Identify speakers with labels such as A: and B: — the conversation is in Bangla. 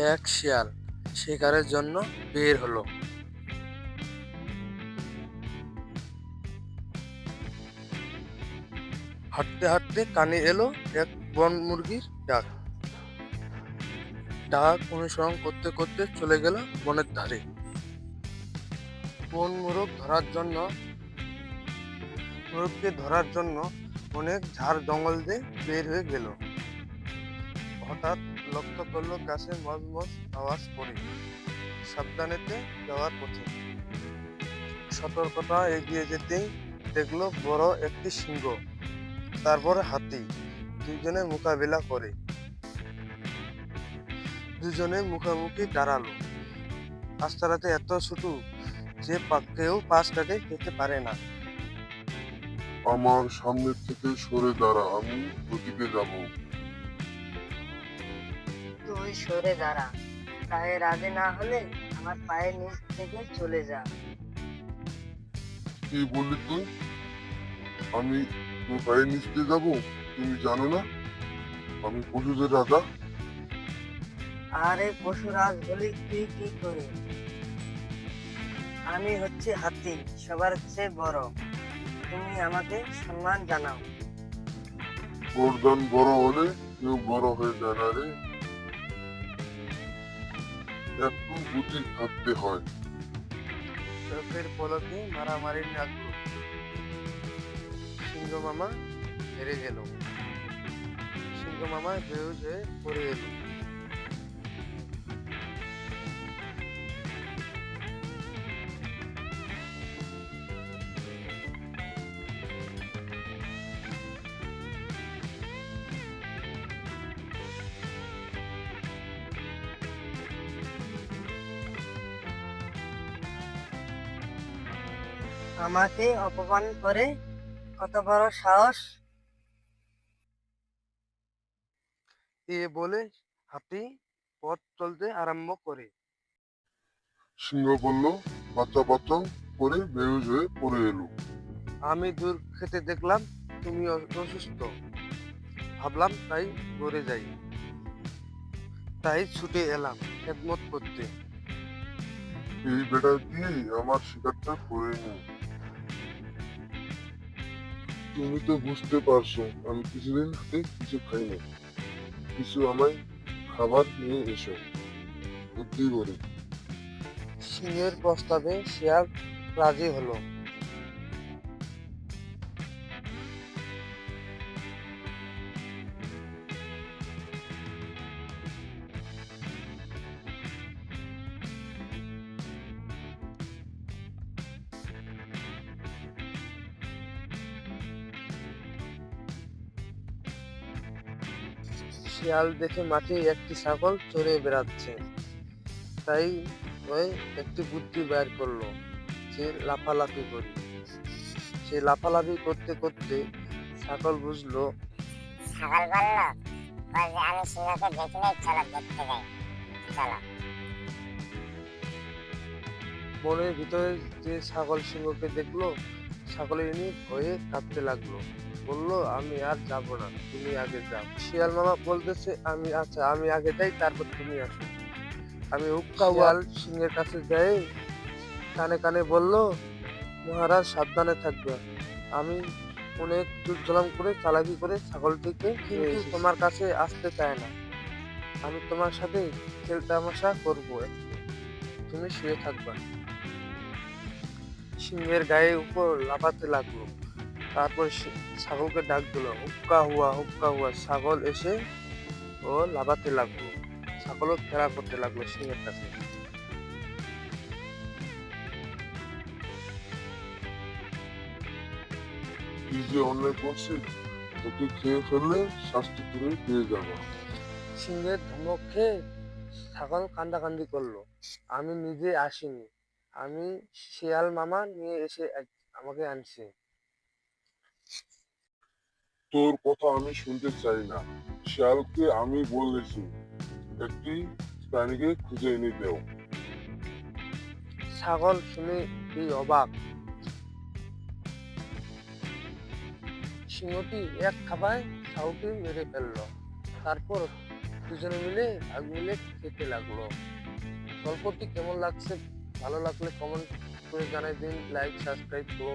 A: এক শিয়াল শিকারের জন্য বের হলো। হাঁটতে হাঁটতে কানে এলো এক বন মুরগির ডাক। ডাক অনুসরণ করতে করতে চলে গেল বনের ধারে। বন মোরগকে ধরার জন্য অনেক ঝাড় জঙ্গল দিয়ে বের হয়ে গেল। হঠাৎ লক্ষ্য করলো গাছে মজ আওয়াজ করে। সাবধানেতে যাওয়ার পথে সতর্কতা এগিয়ে যেতেই দেখলো বড় একটি সিংহ, তারপর হাতি। দুজনে মোকাবিলা করে দুজনে মুখোমুখি দাঁড়ালো। রাস্তাটাতে এত ছোট যে কেউ পাশ কাটে যেতে পারে না।
B: আমার সামনে থেকে সরে দাঁড়া, আমি ওদিকে যাব।
C: তুই সরে দাঁড়া, তাই রাজি না হলে আমার পায়ের নিচ থেকে চলে যা।
B: কি বললি তুই? আমি তোর পায়ের নিচ দিয়ে যাবো? তুমি জানো না আমি পশুদের রাজা?
C: আরে পশুরাজ বলি তুই কি করে? আমি হচ্ছে হাতি, সবার চেয়ে বড়। তুমি আমাকে সম্মান জানাও।
B: গর্দন বড় হলে কেউ বড় হয়ে যায় না রে, একটু বুদ্ধি থাকতে হয়।
A: চোখের পলকে মারামারি লাগলো। সিংহ মামা হেরে গেল। সিংহ মামা বেহুশ হয়ে পড়ে এলো।
C: আমাকে অপমান করে কত বড় সাহস!
A: এ বলে হাতি পথ চলতে আরম্ভ করে।
B: সিংহ বলল, বাচ্চা বাচ্চা করে বেহুশ হয়ে পড়ে এলো।
A: আমি দূর খেতে দেখলাম তুমি অসুস্থ, ভাবলাম তাই ঘুরে যাই। তাই ছুটে এলাম খেদমত করতে।
B: এই বেটা দিয়েই আমার শিকারটা করে নি। তুমি তো বুঝতে পারছো আমি কিছুদিন হাতে কিছু খাইনি, কিছু আমায় খাবার নিয়ে এসো, বুদ্ধি করে।
A: সিংহের প্রস্তাবে শিয়াল রাজি হলো। শিয়াল দেখে মাঠে একটি ছাগল চড়ে বেড়াচ্ছে, তাই ওই একটি বুদ্ধি বের করলো। সে লাফালাফি করতে করতে ছাগল বুঝলো।
D: ছাগল বলল, বল যে আমি সিংহকে দেখি নাই, চলো দেখতে যাই, চলো।
A: বনের ভিতরে যে ছাগল সিংহকে দেখলো, ছাগলের এমনি ভয়ে কাঁপতে লাগলো। বললো, আমি আর যাব না, তুমি আগে যাও। শিয়াল মামা বলতেছে, আমি আগে যাই, তারপর তুমি আসো। আমি হুক্কা ওয়াল সিংহের কাছে যাই, কানে কানে বলল, মহারাজ সাবধানে থাকবে। আমি অনেক জুলুম করে চালাকি করে ছাগলটিকে কিন্তু তোমার কাছে আসতে চায় না। আমি তোমার সাথে খেল তামাশা করবো একটু, তুমি শুয়ে থাকবা। সিংহের গায়ে উপর লাফাতে লাগলো। তারপর ছাগলকে ডাক দিল, হুক্কা হুয়া। ছাগল এসে ও লাফাতে লাগলো। ছাগলও খেলা করতে লাগলো সিংহের কাছে।
B: কি যে অন্যায় করছি, তোকে খেয়ে ফেললে শাস্তি তুমি পেয়ে যাবো।
A: সিংহের ধমক খেয়ে ছাগল কান্দাকান্দি করলো। আমি নিজে আসিনি, আমি শিয়াল মামা নিয়ে এসে আমাকে আনছে।
B: তোর কথা আমি শুনতে চাই না, শিয়ালকে আমি বলেছি একটি প্রাণীকে খুঁজে এনে দেও।
A: ছাগল শুনে এই অবাক। সিংহটি এক থাবায় ছাগলকে মেরে ফেললো। তারপর দুজনে মিলে ভাগ মিলে খেতে লাগলো। গল্পটি কেমন লাগছে, ভালো লাগলে কমেন্ট করে জানাই দিন, লাইক সাবস্ক্রাইব করুন।